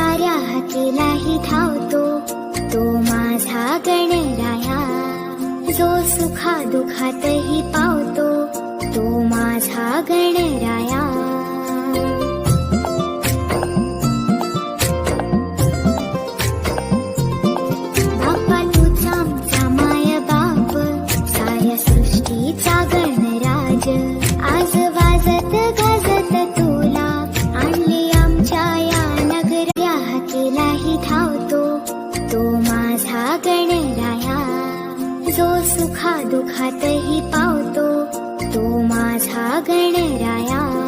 साऱ्या हाकेलाही धावतो तो माझा गणराया. जो सुखा दुखातही पावतो तो माझा गणराया. बाप्पा तुझा आमचा माय बाप, साऱ्या सृष्टीचा गणराज. आज वाजत गाजत तुला आणली आमच्या या नगऱ्या. हाकेलाही धावतो तो माझा गणराया. जो सुखा दुखातही पावतो तो माझा गणराया.